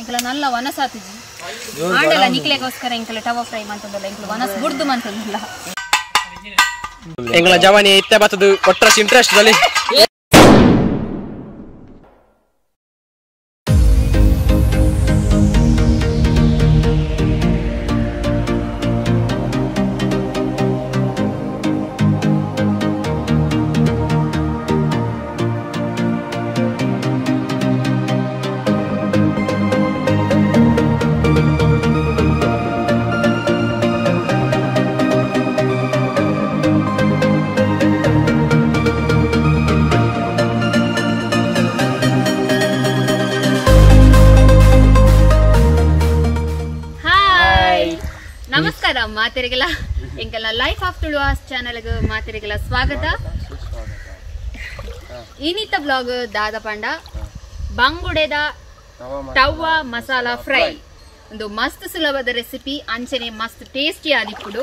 ಎಂಕಲ ನಲ್ಲ ವನಸಾತಿಜಿ ಆಂಡಲ ನಿಕ್ಲೆಗೋಸ್ಕರ ಎಂಕಲ ಟವ ಫ್ರೈ ಮಂತಂದಲ್ಲ ಎಂಕಲ ವನಸ್ ಬುಡ್ದು ಮಂತಂದಲ್ಲ ಎಂಕಲ ಜವಾನಿ ಇತ್ತೆ ಬತ್ತದು ಒಟ್ರಸ್ ಇಂಟ್ರೆಸ್ಟ್ ದಲ್ಲಿ ನಮಸ್ಕಾರ ಮಾತೆರೆಗೆಲ್ಲ ಎಂಕಲ ಲೈಫ್ ಆಫ್ ತುಳುವಾಸ್ ಚಾನೆಲ್ಗೆ ಮಾತೆರೆಗೆಲ್ಲ ಸ್ವಾಗತ. ಇನ್ನಿತ ಬ್ಲಾಗ್ ದಾದ ಪಂಡ ಬಂಗುಡೆದ ಟವ್ವ ಮಸಾಲಾ ಫ್ರೈ ಒಂದು ಮಸ್ತ್ ಸುಲಭದ ರೆಸಿಪಿ ಅಂಚನೆ ಮಸ್ತ್ ಟೇಸ್ಟಿ ಆದಿಪ್ಪುಡು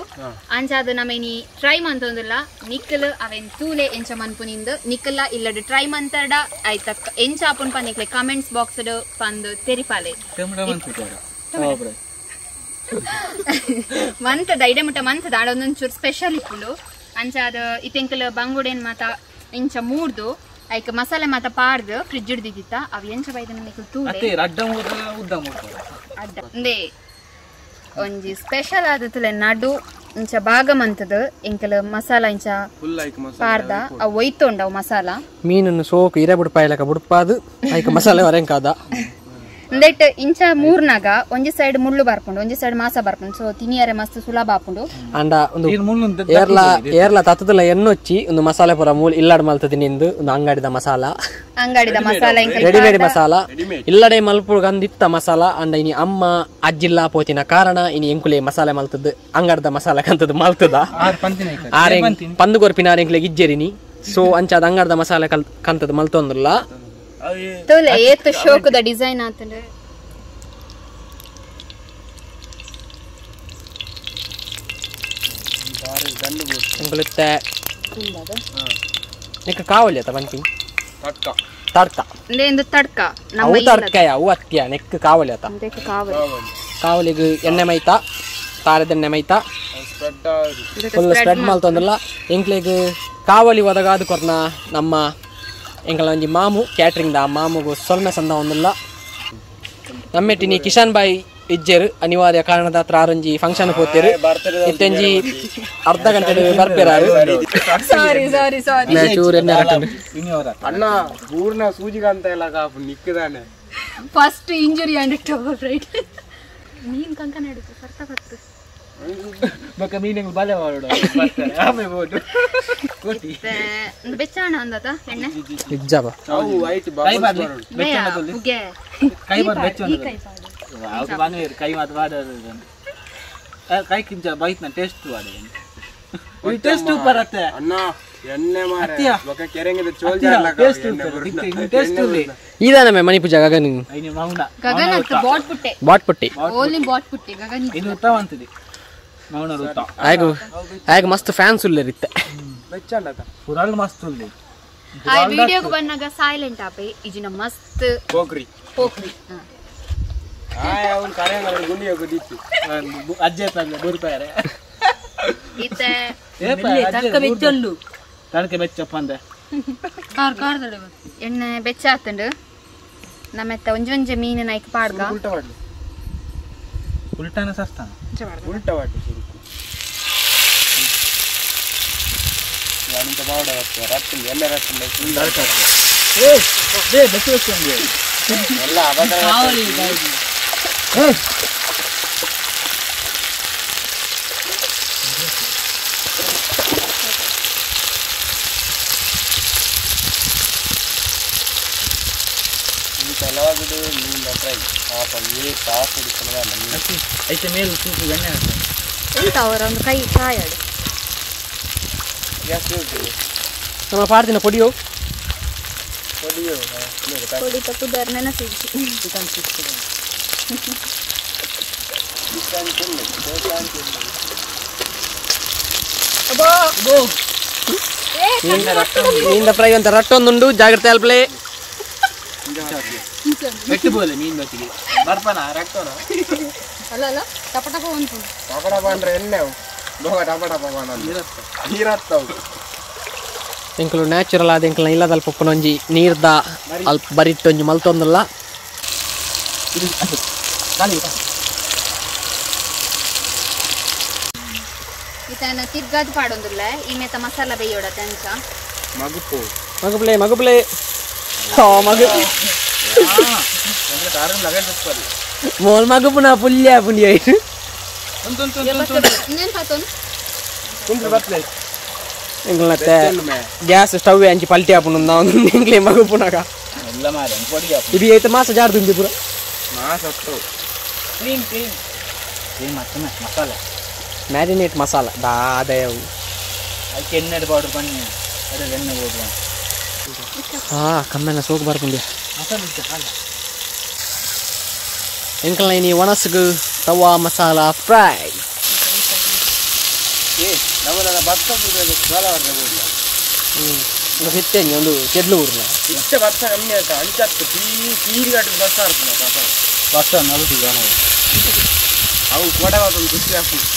ಅಂಚಾದ ನಮೇನಿ ಟ್ರೈ ಮಂತೊಂದುಲ್ಲ ನಿಕ್ಕಲ್ ಅವೆನ್ ತೂಲೆ ಎಂಚ ಮನ್ಪುನಿಂದ ನಿಕ್ಕಲ್ಲ ಇಲ್ಲಡು ಟ್ರೈ ಮಂತಡ ಆಯ್ತ ಎಂಚ ಆಪುನ್ ಪನ್ನಿಕ್ಲೆ ಕಮೆಂಟ್ಸ್ ಬಾಕ್ಸ್ ಪಂದು ತೆರಿಪಾಲೆ ಮಂತದ ಇಡೆಮುಟ ಮಂತದ ಆಡೊಂದೊಂಚೂರು ಸ್ಪೆಷಲ್ ಇಪ್ಪುಂಡು ಅಂಚಾದ ಇತೆಂಕಲ್ ಬಂಗುಡೆನ್ ಮಾತ ಇಂಚ ಮೂಡ್ದು ಐಕ ಮಸಾಲೆ ಮಾತ ಪಾಡ್ದು ಫ್ರಿಡ್ಜ್ ಹಿಡ್ದಿತ್ತ ಅವ್ ಎಂಚ ಬೈದನ ನಿಕ್ಕಲ್ ತೂಲೆ ಅಂದೆ ಒಂಜಿ ಸ್ಪೆಷಲ್ ಆದತುಲೆ ನಡು ಇಂಚ ಭಾಗ ಮಂತದ ಎಂಕಲ್ ಮಸಾಲ ಇಂಚ ಪಾರ್ದ ಅವ್ ಒಯ್ತೊಂಡ ಅವ್ ಮಸಾಲ ಮೀನನ್ನು ಸೋಕು ಇರೆ ಬುಡ್ಪಾಯಲಕ ಬುಡ್ಪಾದು ಐಕ ಮಸಾಲೆ ವರೆಂಕಾದ ಅಂದೈಟ್ ಇಂಚ ಮೂರ್ನಾಗ ಒಂಜಿ ಸೈಡ್ ಮುಳ್ಳು ಬರ್ಪುಂಡು ಒಂಜಿ ಸೈಡ್ ಮಾಸ ಬರ್ಪುಂಡು ಸೊ ತಿನಿಯರೆ ಮಸ್ತ್ ಸುಲಭ ಆಪುಂಡು ಅಂಡ ಒಂದು ಏರ್ಲ ತತ್ತದಲ ಎನ್ನೊಚ್ಚಿ ಒಂದು ಮಸಾಲೆ ಪುರ ಮೂಲ ಇಲ್ಲಡ್ ಮಲ್ತದಿನಿಂದು ಒಂದು ಅಂಗಡಿದ ಮಸಾಲ ರೆಡಿಮೇಡ್ ಮಸಾಲ ಇಲ್ಲಡೆ ಮಲ್ಪುಡು ಗಂದಿತ್ತ ಮಸಾಲ ಅಂಡ ಇನಿ ಅಮ್ಮ ಅಜ್ಜಿಲ್ಲ ಪೋತಿನ ಕಾರಣ ಇನಿ ಎಂಕುಲೆ ಮಸಾಲೆ ಮಲ್ತದ್ದು ಅಂಗಡಿದ ಮಸಾಲ ಕಂತದ್ದು ಮಲ್ತದ ಆರೆ ಪಂದು ಗೊರ್ಪಿನ ಎಂಕುಲೆ ಗಿಜ್ಜೆರಿನಿ ಸೊ ಅಂಚಾದ ಅಂಗಡಿದ ಮಸಾಲೆ ಕಂತದ್ದು ಮಲ್ತೊಂದುಲ್ಲ ತೋಲೆ ಏತ್ ಶೋಕದ ಡಿಸೈನ್ ಆತಂದ್ರೆ ಎಂಕುಲೆತ್ತೆ ನೆಕ್ಕ ಕಾವಲಿ ಆತ ಬಂತಿ ತಡ್ಕ ಇಂದು ತಡ್ಕ ಅವು ತಡ್ಕಯ ಅವು ಅತ್ಯ ನೆಕ್ಕ ಕಾವಲಿ ಆತ ಕಾವಲಿಗೆ ಎಣ್ಣೆ ಮೈತ ತಾರದ ಎಣ್ಣೆ ಮೈತ ಫುಲ್ ಸ್ಪ್ರೆಡ್ ಮಲ್ತೊಂದಿಲ್ಲ ಎಂಕ್ಲಿಗೆ ಕಾವಲಿ ಒದಗಾದ ಕೊರ್ನ ನಮ್ಮ ಎಂಕಲ ಒಂಜಿ ಮಾಮು ಕ್ಯಾಟ್ರಿಂಗ್ ದ ಮಾಮುಗು ಸೊಲ್ಮೆ ಸಂದ ಒಂದಿಲ್ಲ ನಮ್ಮೆಟ್ಟಿನಿ ಕಿಶನ್ ಬಾಯಿ ಇಜ್ಜೆರು ಅನಿವಾರ್ಯ ಕಾರಣದ ಹತ್ರ ಆರೊಂಜಿ ಫಂಕ್ಷನ್ ಹೋಗ್ತೇರು ಇತ್ತೊಂಜಿ ಅರ್ಧ ಗಂಟೆ ಬರ್ಪೇರಾರು ಅಣ್ಣ ಪೂರ್ಣ ಸೂಜಿಗಂತ ಎಲ್ಲ ಕಾಪು ನಿಕ್ಕದಾನೆ first injury and tower right ನೀನ್ ಕಂಕನ ಹಿಡಿದು ಸರ್ತ ಬತ್ತು ಬಕ ಮೀನಿಂಗ್ ಬಲೆ ಮಾಡೋಡು ಬರ್ತಾರೆ ಆಮೇಲೆ ಬೋದು ಕೋಟಿ ಬೆಚ್ಚಣ ಅಂದತ ಎಣ್ಣೆ ನಿಜಬ ಅವು ವೈಟ್ ಬಾಬು ಮಾಡೋಡು ಮುಗೆ ಕೈ ಬಾದ ಬೆಚ್ಚ ಅದು ಬಾನೆ ಕೈ ಮಾತ ಬಾಡೋದು ಕೈ ಕಿಂಚ ಬೈಟ್ನ ಟೇಸ್ಟ್ ಬಾಡೆ ಟೇಸ್ಟ್ ಬರುತ್ತೆ ಅಣ್ಣ ಎಣ್ಣೆ ಮಾರೆ ಬಕ ಕೆರೆಂಗದ ಚೋಲ್ ಜಾಲ ಟೇಸ್ಟ್ ಈದಾನಮೆ ಮಣಿ ಪೂಜಾ ಗಗನ ಐನಿ ಮೌನ ಗಗನ ಅಂತ ಬಾಟ್ ಪುಟ್ಟಿ ಓನ್ಲಿ ಬಾಟ್ ಪುಟ್ಟಿ ಗಗನ ಇದು ಉತ್ತಮಂತದಿ ಮೌನ ರುತ್ತ ಆಗ ಮಸ್ತ್ ಫ್ಯಾನ್ಸ್ ಉಳ್ಳರಿತ್ತೆ ಬೆಚ್ಚಂಡತ ಪುರಲ್ ಮಸ್ತ್ ಉಳ್ಳಿ ಆ ವಿಡಿಯೋಗೆ ಬಂದಾಗ ಸೈಲೆಂಟ್ ಆಪೆ ಇಜಿನ ಮಸ್ತ್ ಪೋಕ್ರಿ ಅವನು ಕರೆಂಗ ಗುಂಡಿಯ ಗುಡಿತ್ತು ಅಜ್ಜೆ ತಂದೆ ಬುರ್ಪಾರೆ ಇತ್ತೆ ತಕ್ಕ ಬೆಚ್ಚೊಂಡು ತನಕ ಬೆಚ್ಚಪ್ಪ ಅಂದೆ ಕಾರ್ ಎಣ್ಣೆ ಬೆಚ್ಚಾತಂಡು ನಮ್ಮೆತ್ತ ಒಂಜೊಂಜೆ ಮೀನಿನ ಐಕ್ ಪಾಡ್ಗ ಉಲ್ಟಾನ ಸಸ್ತಾನ ಉಲ್ಟ ವಾಟಿ ಯಾನಿಂತ ಬಾವಡ ರಟ್ಟಿಂಗ್ ಎಣ್ಣೆ ರಟ್ಟಿಂಗ್ ಬೆಚ್ಚ ಎಲ್ಲ ಅಬದ ಕೆಲವಾಗಿದೆ ನೀನ್ ಟ್ರೈ ಪಾಪ ಏ ಕಾಸು ಹಿಡಿಕೊಳ್ಳೋಣ ನಮಗೆ ಐತೆ ಮೇಲೆ ಸೂಪು ಎಣ್ಣೆ ಎಂತ ಅವರ ಒಂದು ಕೈ ಕಾಯಾಡು ಗ್ಯಾಸ್ ಇರ್ತದೆ ನಮ್ಮ ಪಾರ್ದಿನ ಪೊಡಿಯೋ ಪೊಡಿ ತಪ್ಪುದಾರ ನೆನಪಿಸಿ ಚಿಕನ್ ಸಿಕ್ತದೆ ಮೀನಿನ ಫ್ರೈ ಅಂತ ರಟ್ಟೊಂದುಂಡು ಜಾಗ್ರತೆ ಅಲ್ಪಲೆ ಬೆಟ್ಟು ಬೋಲೆ ಮೀನ್ ಬತ್ತಿಗೆ ಬರ್ಪನ ರಕ್ತನ ಅಲ್ಲ ಅಲ್ಲ ಟಪ ಟಪ ಉಂಟು ಟಪ ಟಪ ಅಂದ್ರೆ ಎಣ್ಣೆ ಬೋಗ ಟಪ ಟಪ ನೀರತ್ತವು ಎಂಕಲು ನ್ಯಾಚುರಲ್ ಆದ ಎಂಕಲ್ನ ಇಲ್ಲದಲ್ಪ ಉಪ್ಪುನೊಂಜಿ ನೀರ್ದ ಅಲ್ಪ ಬರಿಟ್ಟೊಂಜಿ ಮಲ್ತೊಂದುಲ್ಲ ಇತನ ತಿರ್ಗಾದ್ ಪಾಡೊಂದುಲ್ಲ ಈ ಮೇತ ಮಸಾಲ ಬೇಯೋಡ ತೆಂಚ ಮಗುಪು ಮಗುಪ್ಲೆ ಮಗು ಮೋಲ್ ಮಗುಪುನ ಪುಲ್ಯ ಪುಂಡಿ ಆಯ್ತು ಇನ್ನೇನ್ ಪಾತೋನ್ ಎಂಕಲ್ನತ್ತೆ ಗ್ಯಾಸ್ ಸ್ಟವ್ ಅಂಚಿ ಪಲ್ಟಿ ಆಪುಂಡು ನಾವು ಎಂಕ್ಲೆ ಮಗುಪುನಗ ಎಲ್ಲ ಮಾರೆ ಕೊಡಿ ಇದು ಐತೆ ಮಾಸ ಜಾರ್ದುಂದಿ ಪೂರ ಮಾಸತ್ತು ಕ್ರೀಮ್ ಮತ್ತೆ ಮಸಾಲೆ ಮ್ಯಾರಿನೇಟ್ ಮಸಾಲ ದಾದಯವು ಅದಕ್ಕೆ ಎಣ್ಣೆ ಪೌಡರ್ ಬನ್ನಿ ಅದ್ರಲ್ಲಿ ಎಣ್ಣೆ ಪೌಡರ್ ಕಮ್ಮೆನ ಸೋಕು ಬರ್ಪುಂಡಿ ಮಸಾಲೆ ಇತ್ತು ಹಾಲ ಎಂಕಲ್ನ ಇನಿ ಒಣಸುಗು ತವಾ ಮಸಾಲ ಫ್ರೈ ನಮ್ಮನ್ನ ಭತ್ತ ಹಿತ್ತೇನಿ ಒಂದು ಚೆಡ್ಲು ಊರ್ನ ಇಷ್ಟ ಭತ್ತ ಕಮ್ಮಿ ಆಯ್ತಾ ಅಂಚತ್ತು ತೀರಿ ಕಟ್ಟು ಭತ್ತ ಇರ್ತದೆ ಭತ್ತ ನಲುದು ಅವು ಕೊಡವ ಒಂದು ಖುಷಿ ಆಗ್ತದೆ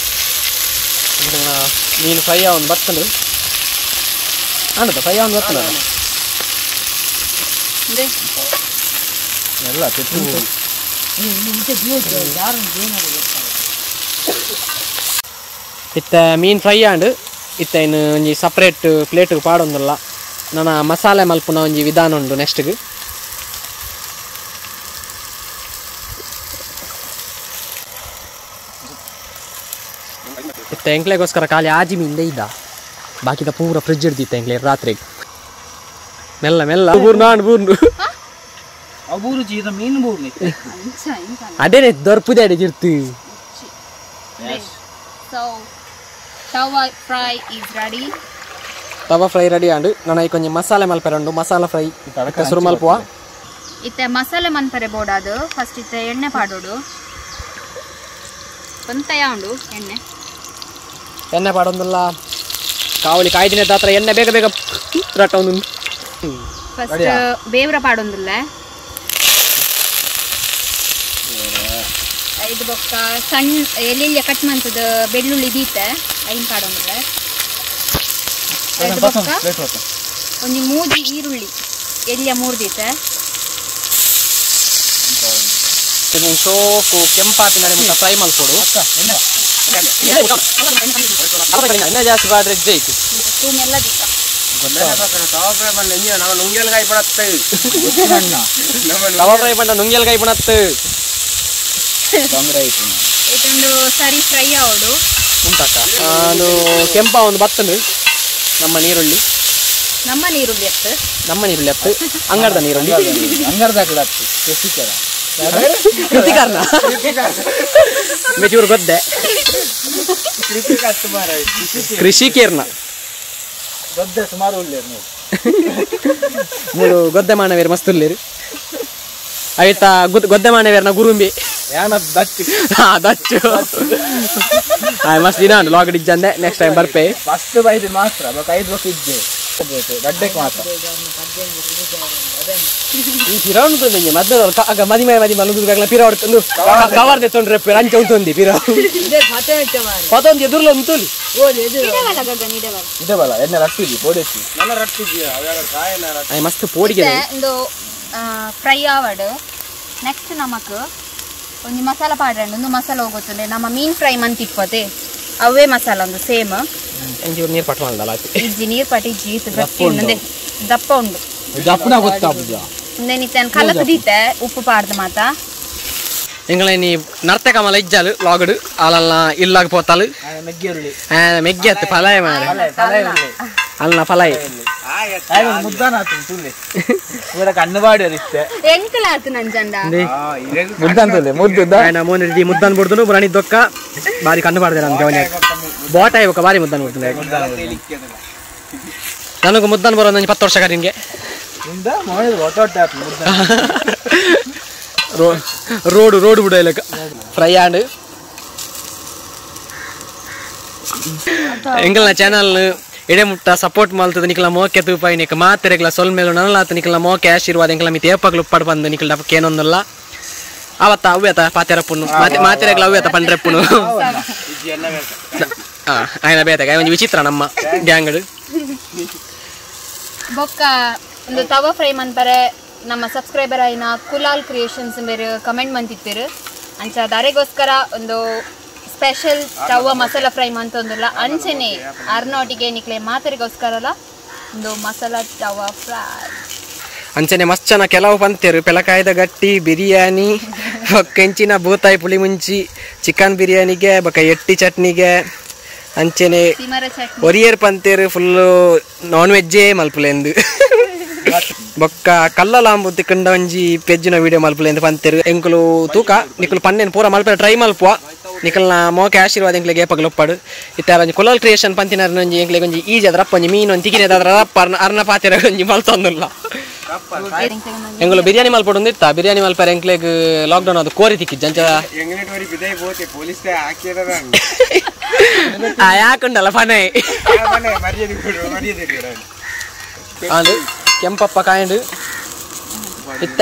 ಮೀನು ಫ್ರೈ ಒಂದು ಬರ್ತಂಡು ಆನದ ಫ್ರೈ ಒಂದು ಬರ್ತಂಡ ಎಲ್ಲ ತೆತ್ತು ಇತ್ತ ಮೀನು ಫ್ರೈ ಆಂಡ್ ಇತ್ತ ಇನ್ನು ಒಂಜಿ ಸಪ್ರೇಟ್ ಪ್ಲೇಟ್ಗೆ ಪಾಡೊಂದುಲ್ಲ ನನ್ನ ಮಸಾಲೆ ಮಲ್ಪುನ ಒಂಜಿ ವಿಧಾನ ಉಂಡು ನೆಕ್ಸ್ಟ್ಗೆ ಇತ್ತ ಎಂಕ್ಲೆಗೋಸ್ಕರ ಖಾಲಿ ಆಜಿ ಮೀನ್ ಇದ್ದ ಬಾಕಿದ ಪೂರ ಫ್ರಿಜ್ ಇಡ್ದಿತ್ತ ಎಂಕ್ಲೆ ರಾತ್ರಿಗೆ ಮೆಲ್ಲ ಮೆಲ್ಲ ಬೂರ್ನು ಅಬೂರು ಜೀದ ಮೀನು ಬೂರ್ನಿ ಅದೇನೆ ದೊರ್ಪುದೆ ಅಡೆ ಜಿರ್ತು so tawa fry is ready tawa fry ready and ನನ್ನ ಕೊಂಚ ಮಸಾಲೆ ಮಲ್ಪೆರಂಡು ಮಸಾಲ ಫ್ರೈ ಹೆಸರು ಮಲ್ಪುವ ಇತ್ತೆ ಮಸಾಲೆ ಮನ್ಪರೆ ಬೋಡಾದು ಫಸ್ಟ್ ಇತ್ತೆ ಎಣ್ಣೆ ಪಾಡೋಡು ಬಂತಯ ಉಂಡು ಎಣ್ಣೆ ಪಾಡೊಂದುಲ್ಲ ಕಾವಲಿ ಕಾಯ್ದಿನ ಹತ್ರ ಎಣ್ಣೆ ಬೇಗ ಬೇಗ ರಟ್ಟ ಒಂದು ಫಸ್ಟ್ ಬೇವ್ರ ಪಾಡೊಂದುಲ್ಲ ಇದು ಬೊಕ್ಕ ಸಣ್ಣ ಎಲೆಯ ಕಟ್ ಮಂತದ ಬೆಳ್ಳುಳ್ಳಿ ದೀತೆ ಐನ್ ಪಾಡೊಂದುಲ್ಲ ಇದು ಬೊಕ್ಕ ಒಂಜಿ ಮೂಜಿ ಈರುಳ್ಳಿ ಎಲೆಯ ಮೂರ್ದೀತೆ ಸೋಕು ಕೆಂಪಾಪಿನ ಮುಟ್ಟ ಫ್ರೈ ಮಲ್ಕೊಡು ಎಣ್ಣೆ ಜಾಸ್ತಿ ಪಾಡ್ರೆ ಜೈತು ತೂಮೆಲ್ಲ ದೀತ ನುಂಗೆಲ್ಗಾಯಿ ಪಡತ್ತೆ ತವಾ ಫ್ರೈ ಪಂಡ ನುಂಗೆಲ್ಗಾಯಿ ಪುಣತ್ತು ಇದೊಂದು ಸರಿ ಫ್ರೈ ಆವಡು ಉಂಟಕ್ಕ ಅದು ಕೆಂಪ ಒಂದು ಬತ್ತಂಡು ನಮ್ಮ ನೀರುಳ್ಳಿ ಎತ್ತು ಅಂಗಡದ ನೀರುಳ್ಳಿ ಕೃತಿಕಾರನ ಮೆಚೂರು ಗೊದ್ದೆ ಕೃಷಿಕೇರ್ನ ಸುಮಾರು ಮೂರು ಗೊದ್ದೆ ಮಾನವೇರು ಮಸ್ತುಲ್ಲೇರು ಆಯ್ತಾ ಗೊದ್ದೆ ಮಾನವೇರ್ನ ಗುರುಂಬಿ ದಚ್ಚು ಮಸ್ತ್ ದಿನ ಉಂಟು ಲಾಗಡ್ ಇಜ್ಜಂದೆ ನೆಕ್ಸ್ಟ್ ಟೈಮ್ ಬರ್ಪೆ ಫಸ್ಟ್ ಬೈದು ಮಾತ್ರ 5 ವರ್ಷ ಇದ್ದೆ ಗಡ್ಡೆಗೆ ಮಾತ್ರ ಈ ಪಿರ ಉಂಟು ಮೊದಲು ಮದಿಮೆ ಮಲಗುದು ಪಿರ ಹೊಡ್ಕೊಂಡು ಕವರ್ ತೆತ್ತೊಂಡ್ರೆ ಅಂಚೆ ಉಂಟು ಪಿರ ಪತೊಂದು ಎದುರ್ಲ ಉಂಟುಲಿ ಇದೆ ಬಲ ಎಣ್ಣೆ ರಟ್ಟಿದ್ವಿ ಪೋಡೆಚ್ಚಿ ಮಸ್ತ್ ಪೋಡಿಗೆ ಒಂದು ಫ್ರೈ ಆವಡು ನೆಕ್ಸ್ಟ್ ನಮಕ್ ಒಂದು ಮಸಾಲ ಪಾಡ್ರಂಡು ಒಂದು ಮಸಾಲ ಹೋಗುತ್ತದೆ ನಮ್ಮ ಮೀನ್ ಫ್ರೈ ಮಂತಿಪ್ಪತೆ ಅವೇ ಮಸಾಲ ಒಂದು ಸೇಮ್ ನೀರು ಪಟ್ಟು ಮಾಡಲ್ಲ ಇಜ್ಜಿ ನೀರು ಪಟ್ಟಿ ಜೀತು ಗಟ್ಟಿ ಉಂಡೆ ದಪ್ಪ ಉಂಡು ದಪ್ಪನ ಗೊತ್ತಾಗ್ತದ ನೆನಿತನ್ ಕಲಸದೀತೆ ಉಪ್ಪು ಪಾಡ್ದು ಮಾತ ಎಂಗಳೇನಿ ನರ್ತೆ ಕಮಲ ಇಜ್ಜಾಲು ಲಾಗಡು ಅಲ್ಲ ಇಲ್ಲಾಗ ಪೋತಾಲು ಮೆಗ್ಗೆ ಅತ್ತು ಫಲಾಯ ಮಾರ ಅಲ್ಲ ಫಲಾಯ ಮುದ್ದಾನಾತು ತುಳ್ಳಿ ಪೂರ ಕಣ್ಣು ಬಾಡಿರುತ್ತೆ ಎಂಕಲಾತು ನಂಜಂಡ ಮುದ್ದಂತುಳ್ಳಿ ಮುದ್ದ ಮೋನಿ ರೀತಿ ಮುದ್ದನ್ ಬಿಡ್ದು ಬರಣಿ ದೊಕ್ಕ ಬಾರಿ ಕಣ್ಣು ಬಾಡ್ದೆ ನಾನು ಗವನ್ಯಾಗ ಬೋಟ ಇವಾಗ ಬಾರಿ ಮುದ್ದನ್ ಬಿಡ್ತೀನಿ ನನಗೂ ಮುದ್ದನ್ ಬರೋ ನಂಗೆ 10 ವರ್ಷ ನಿನ್ಗೆ ರೋಡು ಬಿಡೋಲಕ್ಕ ಫ್ರೈ ಆಂಡ್ ಎಂಕಲ್ನ ಚಾನಲ್ ಎಡೆ ಮುಟ್ಟ ಸಪೋರ್ಟ್ ಮಾಡ್ತದೆ ನಿಖಲ ಮೋಕೆ ತೂಪಾಯಿ ನಿಕ್ಕ ಮಾತೆರೆಗ್ಲ ಸೊಲ್ ಮೇಲು ನನಲಾತ ನಿಖಲ ಮೋಕೆ ಆಶೀರ್ವಾದ ನಿಖಲ ಮಿತಿ ಏಪಗ್ಲು ಉಪ್ಪಡು ಬಂದು ನಿಖಲ ಡಪ್ಪಕ್ಕೆ ಏನೊಂದಲ್ಲ ಅವತ್ತ ಅವ್ಯತ ಪಾತೆರಪ್ಪುನು ಮಾತೆರೆಗ್ಲ ಅವ್ಯತ ಪಂಡ್ರೆಪ್ಪುನು ఆయన ಬೇತಾಗ ಒಂದು ವಿಚಿತ್ರ ನಮ್ಮ ಗ್ಯಾಂಗಡು ಬೊಕ್ಕ ಒಂದು ತವ ಫ್ರೈ ಮನ್ಪರೆ ನಮ್ಮ ಸಬ್ಸ್ಕ್ರೈಬರ್ ಆಯ್ನ ಕುಲಾಲ್ ಕ್ರಿಯೇಷನ್ಸ್ ಬೇರೆ ಕಮೆಂಟ್ ಮಂತಿತ್ತಿರು ಅಂಚ ದಾರೆಗೋಸ್ಕರ ಒಂದು ಸ್ಪೆಷಲ್ ತವ ಮಸಾಲ ಫ್ರೈ ಮಂತೊಂದುಲ್ಲ ಅಂಚೆನೆ ಅರ್ನೋಟಿಗೆ ನಿಕ್ಲೆ ಮಾತರಿಗೋಸ್ಕರಲ್ಲ ಒಂದು ಮಸಾಲ ತವ ಫ್ರೈ ಅಂಚನೆ ಮಸ್ತ್ ಚೆನ್ನ ಕೆಲವು ಪಂತೇರು ಪೆಲಕಾಯ್ದ ಗಟ್ಟಿ ಬಿರಿಯಾನಿ ಕೆಂಚಿನ ಬೂತಾಯಿ ಪುಳಿ ಮುಂಚಿ ಚಿಕನ್ ಬಿರಿಯಾನಿಗೆ ಬೊಕ್ಕ ಎಟ್ಟಿ ಚಟ್ನಿಗೆ ಅಂಚನೆ ಒರಿಯರ್ ಪಂತೇರು ಫುಲ್ಲು ನಾನ್ ವೆಜ್ಜೇ ಮಲ್ಪುಲೆಂದು ಬೊಕ್ಕ ಕಲ್ಲಲಾಂಬು ತಿಕ್ಕಂಡ ಒಂಜಿ ಪೆಜ್ಜಿನ ವಿಡಿಯೋ ಮಲ್ಪುಲೆಂದು ಪಂತೇರು ಎಂಕುಲು ತೂಕ ನಿಕುಲು ಪನ್ನೇನು ಪೂರ ಮಲ್ಪೆ ಟ್ರೈ ಮಲ್ಪುವ ನಿಕಲ್ನ ಮೋಕೆ ಆಶೀರ್ವಾದ ಎಂಕ್ಲೆಗೆ ಏಪಗ್ಲು ಒಪ್ಪಡು ಇತ್ತಾರ ಒಂಜಿ ಕುಲಾಲ್ ಕ್ರಿಯೇಷನ್ ಪಂತಿನ ಒಂಜಿ ಎಂಕ್ಲೆಗೆ ಒಂಜಿ ಈಜಿ ಅದ್ರ ಒಂಜಿ ಮೀನು ಒಂದು ತಿಗಿನ ಅದ್ರ ಅರ್ನ ಪಾತೆರ ಒಂಜಿ ಮಲ್ತೊಂದುಲ್ಲ ಎಂಗುಲು ಬಿರಿಯಾನಿ ಮಲ್ಪಡು ಇತ್ತ ಬಿರಿಯಾನಿ ಮಲ್ಪರ ಎಂಕ್ಲೆಗ್ ಲಾಕ್ಡೌನ್ ಅದು ಕೋರಿ ತಿಕ್ಕಿದ್ದು ಅಂಚ ಯಾಕುಂಡಲ್ಲ ಫನೆ ಅದು ಕೆಂಪಪ್ಪ ಕಾಯಂಡು ಇತ್ತ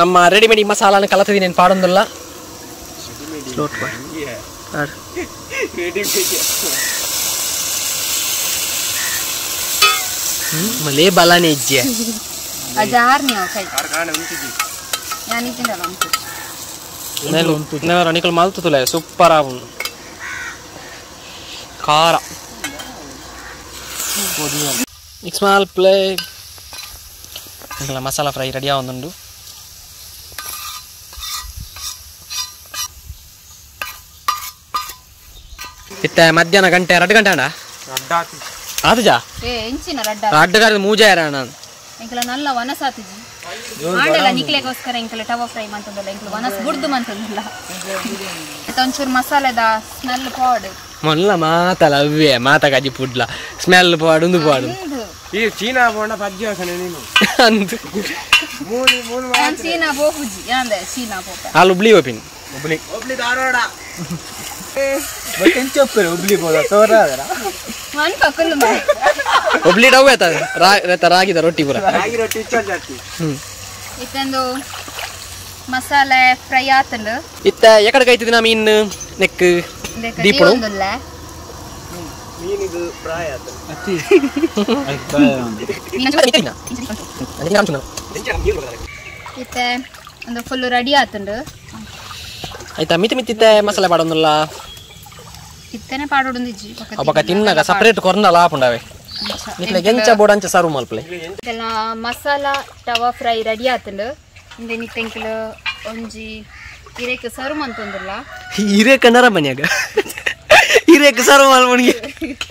ನಮ್ಮ ರೆಡಿಮೇಡ್ ಮಸಾಲಾನ ಕಲತದಿ నేను ಪಾಡೊಂದುಲ್ಲ ಮಲೆ ಬಲಾನೆ ಇಜ್ಜೆ ನಿಕಲ್ ಮಲ್ತುಲೆ ಸೂಪರ್ ಆಗುಂಡು ಖಾರ ಸ್ಮಾಲ್ ಪ್ಲೇ ಮಸಾಲ ಫ್ರೈ ರೆಡಿ ಆಗುಂಡು ಇತ್ತ ಮಧ್ಯಾಹ್ನ ಗಂಟೆ 2 ಗಂಟೆ ಅಂಡ ಆತುಜಾ ಅಡ್ಡಗಾರ ಮೂಜಾಯರ ನಾನು ಎಂಕಲ ನಲ್ಲ ವನಸಾತಿಜಿ ಆಂಡಲ ನಿಕ್ಲೆಗೋಸ್ಕರ ಎಂಕಲ ಟವ ಫ್ರೈ ಮಂತಂದಲ್ಲ ಎಂಕಲ ವನಸ್ ಬುಡ್ದು ಮಂತಂದಲ್ಲ ಒಂಚೂರು ಮಸಾಲೆದ ಸ್ಮೆಲ್ ಪಾಡ್ ಮೊಲ್ಲ ಮಾತಲ ಅವ್ವೆ ಮಾತಗಾಜಿ ಪುಡ್ಲ ಸ್ಮೆಲ್ ಪಾಡ್ ಉಂದು ಪಾಡು ಈ ಚೀನಾ ಬೋಂಡ ಪಜ್ಜೋಸನೆ ನೀನು ಅಂದು ಚೀನಾ ಬೋಪುಜಿ ಯಾಂದೆ ಚೀನಾ ಬೋಪ ಅಲ್ಲಿ ಹುಬ್ಳಿ ಓಪಿನ್ ಒಬ್ಳಿ ಧಾರವಾಡ ಎಂಚೊಪ್ಪರು ಹುಬ್ಳಿ ಬೋದ ತೋರಾದರ ಮನ್ ಪಕ್ಕಲು ಮೈ ಹುಬ್ಳಿ ಡವ್ ಏತ ರಾಗಿದ ರೊಟ್ಟಿ ಪೂರ ರಾಗಿ ರೊಟ್ಟಿ ಇಚ್ಚ ಜಾತಿ ಇತ್ತಂದು ಮಸಾಲೆ ಫ್ರೈ ಆತಂಡು ಇತ್ತ ಎಕಡೆ ಕೈತಿದಿನ ಮೀನ್ ನೆಕ್ ದೀಪಡು ಮೀನಿದು ಫ್ರೈ ಆತ ಇತ್ತೆ ಒಂದು ಫುಲ್ ರೆಡಿ ಆತಂಡು ಆಯ್ತಾ ಮಿತಿ ಮಿತ್ತಿತ್ತ ಮಸಾಲೆ ಪಾಡೊಂದುಲ್ಲ ಇತ್ತನೆ ಪಾಡೋಡುಂದಿಜ್ಜಿ ಅಬ್ಬಕ ತಿನ್ನಗ ಸಪರೇಟ್ ಕೊರ್ನಲ ಆಪುಂಡವೆ ನಿಕ್ಲೆ ಗೆಂಚ ಬೋಡ ಅಂಚ ಸರ್ವ್ ಮಲ್ಪಲೆ ಇದೆಲ್ಲ ಮಸಾಲ ಟವಾ ಫ್ರೈ ರೆಡಿ ಆತಂಡು ಇಂದೆ ನಿತ್ತೆಂಕಲು ಒಂಜಿ ಇರೇಕ್ ಸರ್ವ್ ಮಂತೊಂದುಲ್ಲ ಇರೇಕ ನರ ಮನ್ಯಾಗ ಇರೇಕ ಸರ್ವ್ ಮಲ್ಪುನಿಗೆ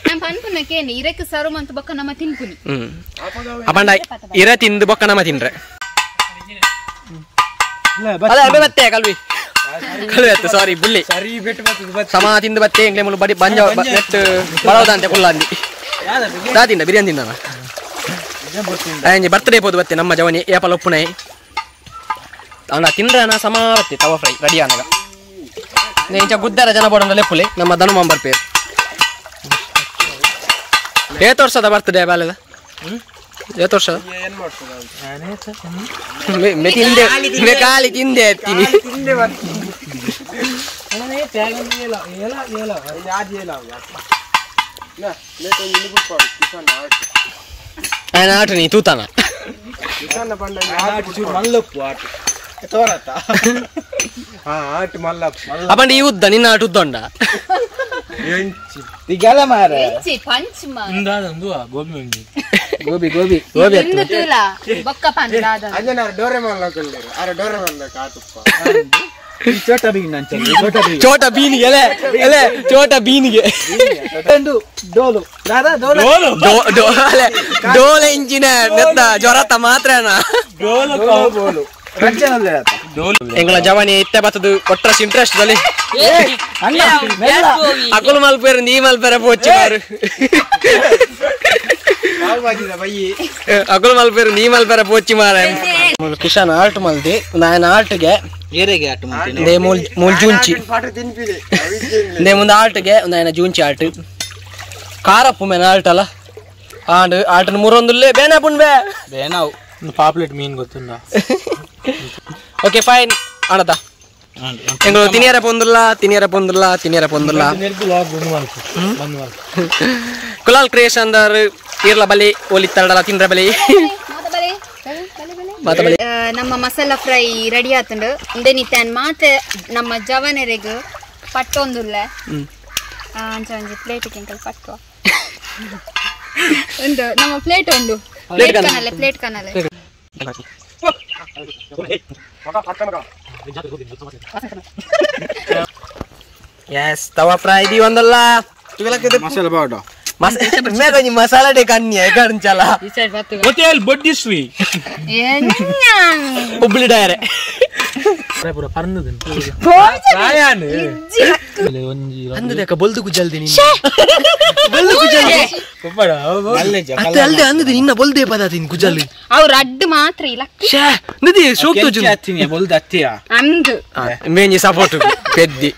ನಾನು ಪನ್ಪುನಕೇನೆ ಇರೇಕ್ ಸರ್ವ್ ಮಂತ ಬೊಕ್ಕ ನಮ್ಮ ತಿನ್ಪುನಿ ಅಪಂಡ ಇರ ತಿಂದು ಬೊಕ್ಕ ನಮ್ಮ ತಿನ್ರೆ ಅಲ್ಲ ಅಬೆ ಬತ್ತೆ ಕಲ್ವಿ ಕಲ್ವಿ ಅತ್ತೆ ಸಾರಿ ಬುಳ್ಳಿ ಸರಿ ಬೆಟ್ಟು ಬರ್ತದೆ ಸಮ ತಿಂದು ಬತ್ತೆ ಎಂಗ್ಲೆ ಮುಳು ಬಡಿ ಬಂಜ ನೆಟ್ ಬಡವದಂತೆ ಕುಲ್ಲ ಅಂದಿ ದಾತಿಂದ ಬಿರಿಯಾನಿ ತಿಂದ ಬರ್ತ್ಡೇ ಪೋದು ಬತ್ತೆ ನಮ್ಮ ಜವನಿ ಏಪಲ್ ಒಪ್ಪುನೈ ಅವನ ತಿಂದ್ರನ ಸಮ ಬತ್ತೆ ತವ ಫ್ರೈ ರೆಡಿ ಆನಾಗ ಇಂಚ ಗುದ್ದಾರ ಜನ ಬೋಡಂದ ಲೆಪ್ಪುಲೆ ನಮ್ಮ ಧನುಮಾಂಬರ್ ಪೇರು ಏತ್ ವರ್ಷದ ಬರ್ತ್ಡೇ ಬಾಲೆದ ಏತ್ ವರ್ಷದ ಏನ್ ಮಾಡ್ತದ ಮೆ ತಿಂದೆ ಕಾಲಿ ತಿಂದೆ ಎತ್ತೀನಿ ఆయన ఆట నీ తూతాన అప్పండి ఈ ఉద్ద నిన్న ఆట ఉద్దండ గోబి గోబి గోబి ಚೋಟ ಬೀನಿಗೆ ಎಲೆ ಎಲೆ ಚೋಟ ಬೀನಿಗೆ ಡೋಲೆ ಇಂಚಿನ ನೆತ್ತ ಜ್ವರತ ಮಾತ್ರನ ಎಂಗಳ ಜವಾನಿ ಇತ್ತೆ ಬತ್ತದು ಕೊಟ್ರಸ್ ಇಂಟ್ರೆಸ್ಟ್ ದಲ್ಲಿ ಅಕುಲು ಮಲ್ಪೇರು ನೀ ಮಲ್ಪೇರ ಪೋಚಿ ಮಾರು ಅಕುಲು ಮಲ್ಪೇರು ನೀ ಮಲ್ಪೇರ ಪೋಚಿ ಮಾರ ಕಿಶನ್ ಆಲ್ಟ್ ಮಲ್ದಿ ನಾನು ಆಲ್ಟ್ಗೆ ಏರೆಗೆ ಆಟ ಮಾಡ್ತೀನಿ ದೇ ಮೂಲ್ ಜೂಂಚಿ ದೇ ಮುಂದೆ ಆಲ್ಟ್ಗೆ ಒಂದು ಜೂಂಚಿ ಆಲ್ಟ್ ಖಾರಪ್ಪು ಮೇನ ಆಲ್ಟ್ ಅಲ್ಲ ಆಂಡ್ ಆಟನ ಮೂರೊಂದುಲ್ಲೇ ಬೇನೆ ಪುಣ್ಬೆ ಬೇನಾವ್ ಪಾಪ್ಲೆಟ್ ಮೀನ್ ಗೊತ್ತುಂಡ ಓಕೆ ಫೈನ್ ಆಣದ ಎಂಗಳು ತಿನಿಯರ ಪೊಂದುಲ್ಲ ಕುಲಾಲ್ ಕ್ರಿಯೇಷನ್ ದಾರ್ ಇರ್ಲ ಬಲಿ ಓಲಿ ತರಡಲ ತಿನ್ರ ಬಲಿ ನಮ್ಮ ಮಸಾಲಾ ಫ್ರೈ ರೆಡಿ ಆತಂಡು ಇಂದೆನಿತ್ತಾನ್ ಮಾತೆ ನಮ್ಮ ಜವನರೆಗ್ ಪಟ್ಟೊಂದುಲ್ಲ ಅಂಚ ಒಂಜಿ ಪ್ಲೇಟ್ ಕೆಂಕಲ್ ಪಟ್ಟುವ ಒಂದು ನಮ್ಮ ಪ್ಲೇಟ್ ಉಂಡು ಪ್ಲೇಟ್ ಕನಲೆ yes tawa fry di ondalla ಮಸಾಲೆ ಬಾಡ me konyi masala de kanni e kancala hotel ಬಡ್ಡಿಶ್ರೀ ubli dare ಪೂರ ಪರ್ನದು ರಾಯನ್ ಒಂಜಿ ಅಂದು ದೇಕ ಬೊಲ್ದು ಗುಜಲ್ದಿ ನಿನ್ನ ಬೊಲ್ದು ಗುಜಲ್ದಿ ಕೊಪ್ಪಡ ಅತ್ತೆ ಅಲ್ದೆ ಅಂದು ನಿನ್ನ ಬೊಲ್ದೆ ಪದಾತಿನ್ ಗುಜಲ್ದಿ ಅವ್ರ ಅಡ್ಡು ಮಾತ್ರ ಇಲ್ಲ ಶೇ ನದಿ ಸೋಕ್ತು ಜು ಅತ್ತಿನಿ ಬೊಲ್ದ ಅತ್ತಿಯ ಅಂದು ಮೇಂಜಿ ಸಪೋರ್ಟ್ ಪೆದ್ದಿ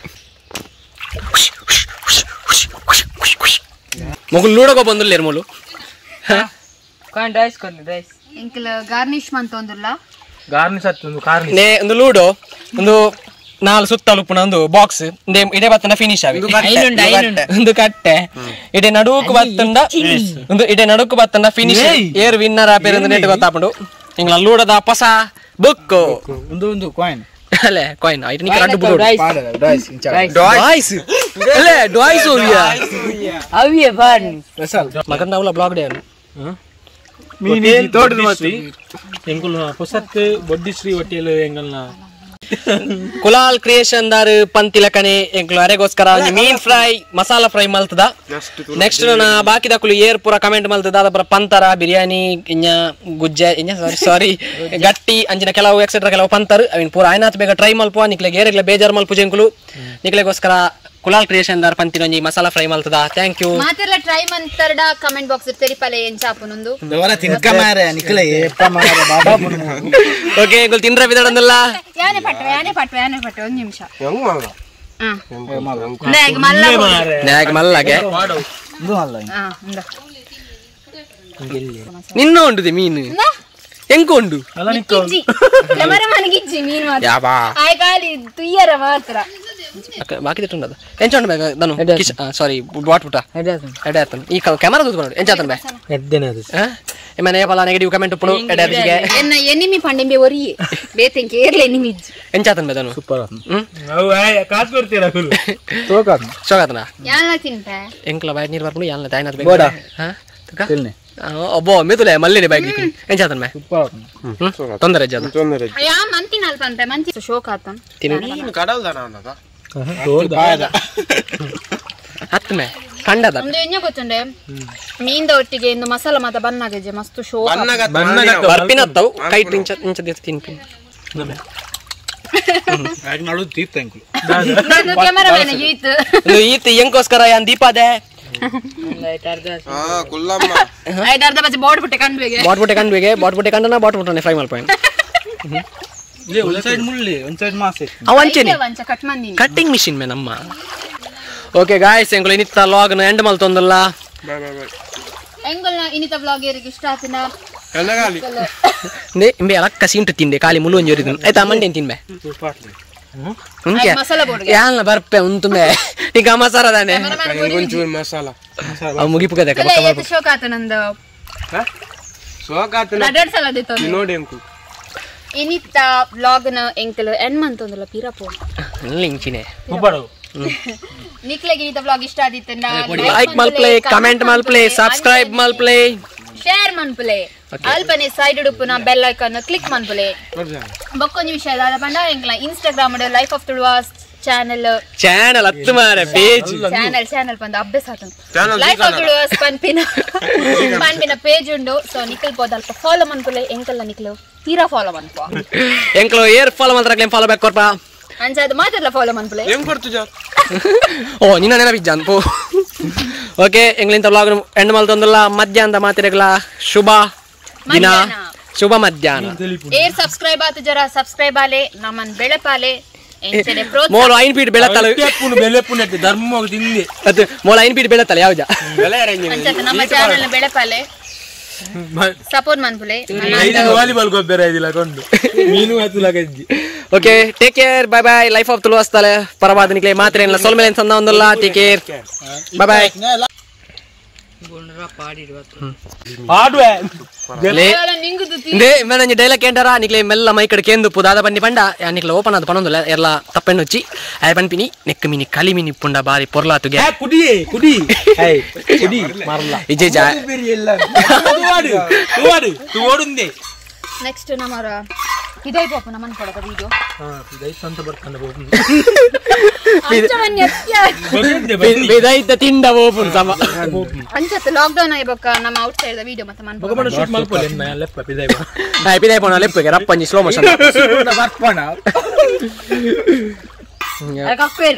ಮೊಗಲ್ ಲೂಡಗೋ ಬಂದುಲ್ಲೇರ್ ಮೊಲು ಕಾನ್ rice ಕೊರ್ಲಿ rice Ilkal garnish ಮಂತೊಂದುಲ್ಲ garnish ಅತ್ತೊಂದು ಕಾರ್ನಿಶ್ ನೇ ಒಂದು ಲೂಡೋ ಒಂದು ನಾಲ್ ಸುತ್ತಲು ಪುನ ಒಂದು ಬಾಕ್ಸ್ ಇಡೆ ಬತ್ತನ ಫಿನಿಶ್ ಆಗಿ ಒಂದು ಕಟ್ಟೆ ಇಡೆ ನಡುಕು ಬತ್ತಂಡ ಒಂದು ಇಡೆ ನಡುಕು ಬತ್ತಂಡ ಫಿನಿಶ್ ಏರ್ ವಿನ್ನರ್ ಆಪೇರ್ ಅಂತ ನೆಟ್ ಗೊತ್ತಾಪುಂಡು ಇಂಗ್ಲ ಲೂಡದ ಪಸ ಬುಕ್ ಒಂದು ಕಾಯಿನ್ ಅಲೆ ಕಾಯಿನ್ ಐಟ್ ನಿಕ ರಡ್ಡು ಬುಡು ಡಾಯ್ಸ್ ಡಾಯ್ಸ್ ಅಲೆ ಡಾಯ್ಸ್ ಓವಿಯಾ ಅವಿಯೆ ಬಾರ್ನಿ ಸ್ಪೆಷಲ್ ಮಗನ್ ನಾವಲ ಬ್ಲಾಗ್ ಡೇ ಮೀನಿ ತೋಟದ ಮಸ್ತಿ ಎಂಕುಲ್ ಹೊಸತ್ ಬಡ್ಡಿಶ್ರೀ ಹೋಟೆಲ್ ಎಂಗಲ್ನ ಕುಲಾಲ್ ಕ್ರಿಯೇಷನ್ ದಾರ್ ಪಂತಿಲ ಕನೆ ಎಂಕ್ಲು ಅರೆಗೋಸ್ಕರ ಮೀನ್ ಫ್ರೈ ಮಸಾಲಾ ಫ್ರೈ ಮಲ್ತದ ನೆಕ್ಸ್ಟ್ ನಾ ಬಾಕಿ ದಕ್ಕಲು ಏರ್ ಪೂರ ಕಮೆಂಟ್ ಮಲ್ತದ ಅದ ಪೂರ ಪಂತರ ಬಿರಿಯಾನಿ ಇನ್ನ ಗುಜ್ಜ ಇನ್ನ ಸಾರಿ ಗಟ್ಟಿ ಅಂಜಿನ ಕೆಲವು ಎಕ್ಸೆಟ್ರಾ ಕೆಲವು ಪಂತರ್ ಅವಿನ್ ಪೂರ ಆಯ್ನಾತ್ ಬೇಗ ಟ್ರೈ ಮಲ್ಪುವ ನಿಕ್ಲೆಗೆ ಏರೆಗ್ಲ ಬೇಜಾರ್ ಮಲ್ಪು ಜೆಂಕುಲು ನಿಕ್ಲೆಗೋಸ್ಕರ ಕುಲಾಲ್ ಕ್ರಿಯೇಷನ್ ದಾರ್ ಪಂತಿನೊಂಜಿ ಮಸಾಲಾ ಫ್ರೈ ಮಲ್ತದ ಥ್ಯಾಂಕ್ ಯು ಮಾತೆಲ್ಲ ಟ್ರೈ ಮಂತರ್ಡ ಕಮೆಂಟ್ ಬಾಕ್ಸ್ ತೆರಿಪಲೆ ಎಂಚಾಪುನೊಂದು ದವರ ತಿನ್ಕ ಮಾರೆ ನಿಕ್ಲೆ ಏಪ ಮಾರೆ ಬಾಬಾ ಓಕೆ ಗುಲ್ ತಿನ್ರ ಬಿದಡಂದಲ್ಲ ಯಾನೆ ಪಟ್ವೆ ಒಂದು ನಿಮಿಷ ಹೆಂಗ್ ಮಾಡ ನ್ಯಾಗ್ ಮಲ್ಲಗೆ ಇದು ಅಲ್ಲ ನಿನ್ನ ಉಂಡುದೆ ಮೀನು ಹೆಂಗ ಉಂಡು ಅಲ್ಲ ನಿಕ್ಕು ಕ್ಯಾಮರಾ ಮನಗಿಜ್ಜಿ ಮೀನು ಮಾತ್ರ ಯಾಬಾ ಆಯ್ಗಾಲಿ ತುಯ್ಯರ ಮಾತ್ರ ಬಾಕಿ ತಿಟ್ಟುಂಡದ ಎಂಚಂಡು ಬೇಗ ದನು ಸಾರಿ ವಾಟ್ ಪುಟ ಎಡೆ ಆತನ್ ಈ ಕ್ಯಾಮರಾ ದೂತ್ಕೊಂಡು ಎಂಚಾತನ್ ಬೇ ಎಡ್ಡೆನೆ ಅದು ಮನೆ ಪಲ ನೆಗೆಟಿವ್ ಕಮೆಂಟ್ ಉಪ್ಪುಡು ಎಡೆ ಆತಿಗೆ ಎನ್ನ ಎನಿಮಿ ಪಂಡೆಂಬೆ ಒರಿಯೆ ಬೇತೆಂಕೆ ಏರ್ಲೆ ಎನಿಮಿ ಎಂಚಾತನ್ ಬೇ ದನು ಸೂಪರ್ ಅವು ಕಾಸು ಕೊಡ್ತೀರಾ ಫುಲ್ ತೋಕ ಶೋಗಾತನ ಯಾನ ತಿಂತೆ ಎಂಕ್ಲ ಬಾಯ್ ನೀರು ಬರ್ಕೊಂಡು ಯಾಲ್ನ ತಾಯ್ನಾತ್ ಬೋಡ ಹಾ ತಿಲ್ನೆ ಒಬ್ಬ ಮೆದುಲೆ ಮಲ್ಲಿನಿ ಬಾಯ್ ಎಂಚಾತನ್ ಬೇ ಸೂಪರ್ ತೊಂದರೆ ಜಾದ ತೊಂದರೆ ಯಾ ಮಂತಿನ ಅಲ್ಪಂತೆ ಮಂತಿ ಶೋಕ ಆತನ್ ನೀನು ಕಡಲ್ದನ ಅನ್ನದ ಹತ್ತು ಮೇ ಕಂಡದ ಒಂದು ಎಣ್ಣೆ ಗೊತ್ತುಂಡೆ ಮೀನ್ದ ಒಟ್ಟಿಗೆ ಇಂದು ಮಸಾಲ ಮಾತ ಬನ್ನಾಗಜೆ ಮಸ್ತ್ ಶೋಕ ಬರ್ಪಿನತ್ತವು ಕೈಟ್ ಇಂಚ ಇಂಚ ತಿನ್ಪಿನ್ ಆಗ ನಡುದು ತೀರ್ಥ ಅಂಕುಲ್ ಕ್ಯಾಮರಾ ಮ್ಯಾನ್ ಈತ್ ಈತ್ ಎಂಕೋಸ್ಕರ ಯಾನ್ ದೀಪಾದೆ ಹಾ ಕುಲ್ಲಮ್ಮ ಐದು ಅರ್ಧ ಬಜೆ ಬೋರ್ಡ್ ಬಿಟ್ಟೆ ಕಣ್ಬೇಗೆ ಬಾಟ್ ಬುಟ್ಟೆ ಕಂಡನ ಬಾಟ್ ಬುಟ್ಟನೆ ಫ್ರೈ ಮಲ್ಪಾಯನ್ ಲೇ ಒಂದು ಸೈಡ್ ಮುಳ್ಳಿ ಒಂದು ಸೈಡ್ ಮಾಸೆ ಅವಂಚೆನಿ ವಂಚ ಕಟ್ ಮಂದಿನಿ ಕಟ್ಟಿಂಗ್ ಮಿಷಿನ್ ಮೇ ನಮ್ಮ ಓಕೆ ಗಾಯ್ಸ್ ಎಂಗಳು ಇನ್ನಿತ್ತ ಲಾಗ್ನ ಎಂಡ್ ಮಲ್ತೊಂದಲ್ಲ ಬಾಯ್ ಬಾಯ್ ಬಾಯ್ ಎಂಗಲ್ನ ಇನ್ನಿತ ಬ್ಲಾಗ್ ಏರಿಗೆ ಇಷ್ಟ ಆತಿನ ಎನ್ನಗಾಲಿ ನೇ ಇಂಬೆ ಅಲಕ್ಕ ಸೀಂಟು ತಿಂದೆ ಕಾಲಿ ಮುಳ್ಳು ಒಂಜಿ ಒರಿದನು ಆಯ್ತಾ ಮಂಡೇನ್ ತಿನ್ಬೆ ಉಂಕೆ ಮಸಾಲ ಬೋರ್ಡ್ಗೆ ಯಾಲ್ನ ಬರ್ಪೆ ಉಂತುಂಬೆ ಈಗ ಮಸಾಲ ದಾನೆ ಒಂಚೂರು ಮಸಾಲ ಅವು ಮುಗಿಪುಗ ದೇಕ ಏತ್ ಶೋಕ ಆತನಂದು ಸೋಕಾತನ ರಡಡ್ ಸಲ ದಿತ್ತು ನೋಡಿ ಅಂಕು ಇನ್ನಿತ್ತ ಬ್ಲಾಗ್ನ ಎಂಕಲ್ ಎಂಡ್ ಮಂತೊಂದಲ್ಲ ಪಿರಪೋ ಲಿಂಚಿನೆ ಮುಬ್ಬಡು ನಿಕ್ಲೆಗೆ ಇನ್ನಿತ ಬ್ಲಾಗ್ ಇಷ್ಟ ಆದಿತ್ತಂಡ ಲೈಕ್ ಮಲ್ಪ್ಲೆ ಕಮೆಂಟ್ ಮಲ್ಪ್ಲೆ ಸಬ್ಸ್ಕ್ರೈಬ್ ಮಲ್ಪ್ಲೆ ಶೇರ್ ಮನ್ಪುಲೆ ಅಲ್ಪನೆ ಸೈಡ್ ಉಡುಪುನ ಬೆಲ್ ಐಕಾನ್ ಕ್ಲಿಕ್ ಮನ್ಪುಲೆ ಬಕ್ಕೊಂದು ವಿಷಯ ದಾದ ಪಂಡ ಎಂಕ್ಲ Instagram life of Tuluvas channel ಹತ್ತು ಮಾರೆ ಪೇಜ್ ಚಾನೆಲ್ ಪಂದ ಅಭ್ಯಾಸ ಆತನು ಲೈಫ್ ಆಫ್ ತುಳುವಾಸ್ ಪನ್ಪಿನ ಪೇಜ್ ಉಂಡು ಸೊ ನಿಖಲ್ ಬೋದು ಅಲ್ಪ ಫಾಲೋ ಮನ್ಪುಲೆ ಎಂಕಲ್ನ ನಿಖಲು ತೀರಾ ಫಾಲೋ ಮನ್ಪು ಎಂಕ್ಲು ಏರ್ ಫಾಲೋ ಮಾಡ್ತಾರೆ ಫಾಲೋ ಬ್ಯಾಕ್ ಕೊರ್ಪ ಅಂಚಾದ ಮಾತಾಡಲ್ಲ ಫಾಲೋ ಮನ್ಪುಲೆ ಹೆಂಗ್ ಕೊಡ್ತು ಜಾ ಓ ನಿನ್ನ ನೆನಪಿಜ್ಜ ಅನ್ಪು ಓಕೆ ಎಂಗ್ಲಿಂತ ವ್ಲಾಗ್ ಎಂಡ್ ಮಲ್ತೊಂದಲ್ಲ ಮಧ್ಯಾಹ್ನದ ಮಾತಿರಗಲ ಶುಭ ದಿನ ಶುಭ ಮಧ್ಯಾಹ್ನ ಏರ್ ಸಬ್ಸ್ಕ್ರೈಬ್ ಆತು ಜರ ಸಬ್ಸ್ಕ್ರೈಬ್ ಆಲೆ ನಮ್ಮನ್ ಬೆಳೆಪಾಲೆ ಎಂಚನೆ ಮೋಲು ಐನ್ ಫೀಟ್ ಬೆಳತ್ತಲ್ಲ ಬೆಲೆಪುನ ಧರ್ಮ ತಿಂದೆ ಅದು ಮೋಲು ಐನ್ ಫೀಟ್ ಬೆಳತ್ತಲ್ಲ ಯಾವ್ದ ಅಂಚಾದ ನಮ್ಮ ಚಾನೆಲ್ ಬೆಳೆಪಾಲೆ ಸಪೋರ್ಟ್ ಮನ್ಪುಲೆ ವಾಲಿಬಾಲ್ ಗೊಬ್ಬರ ಇದಿಲ್ಲ ಕೊಂಡು ಮೀನು ಹತ್ತುಲ ಗಜ್ಜಿ okay take care bye bye life of Tulu ವಸ್ತಲೆ ಪರವಾದ ನಿಕ್ಲೆ ಮಾತ್ರ ಏನಿಲ್ಲ ಸೊಲ್ ಮೇಲೆ ಸಂದ ಒಂದಲ್ಲ ಟೇಕ್ ಕೇರ್ ಬೈ ಬೈ ಆಡುವೆ ಮೇನ ಡೈಲಾಗ್ ಕೇಂಟಾರ ನಿಕ್ಲೆ ಮೆಲ್ಲ ಮೈಕಡೆ ಕೇಂದು ದಾದ ಬನ್ನಿ ಪಂಡ ನಿಕ್ಲೆ ಓಪನ್ ಆದ ಪನೊಂದುಲ್ಲ ಎಲ್ಲ ತಪ್ಪೆಣ್ಣು ಹಚ್ಚಿ ಅಯ ಪನ್ಪಿನಿ ನೆಕ್ ಮಿನಿ ಕಲಿ ಮಿನಿ ಪುಂಡ ಬಾರಿ ಪೊರ್ಲಾತುಗೆ ಕುಡಿ ಕುಡಿ ಕುಡಿ ಮಾರಲ್ಲ ಇಜೆ ಜಾ tu ಓಡುಂದೆ ನೆಕ್ಸ್ಟ್ ನಮರ ಇದೈ ಪಾಪ ನಮನ್ ಕೊಡಕ ವಿಡಿಯೋ ಇದೈ ಸಂತ ಬರ್ಕಂದ ಬೋಪು ವಿದೈತ ತಿಂಡ ಓಪನ್ ಸಮ ಅಂಚತ್ ಲಾಕ್ಡೌನ್ ಆಯ್ಬಕ ನಮ್ಮ ಔಟ್ ಸೈಡ್ ದ ವಿಡಿಯೋ ಮತ್ತೆ ಮನ್ ಬಗಮನ ಶೂಟ್ ಮಾಡ್ಕೊಳ್ಳಿ ನಾ ಲೆಪ್ಪ ಪಿದೈ ಬಾ ಪಿದೈ ಪೋಣ ಲೆಪ್ಪಗೆ ರಪ್ಪಂಜಿ ಸ್ಲೋ ಮೋಷನ್ ಬರ್ಪಣ ಅದಕ್ಕೆ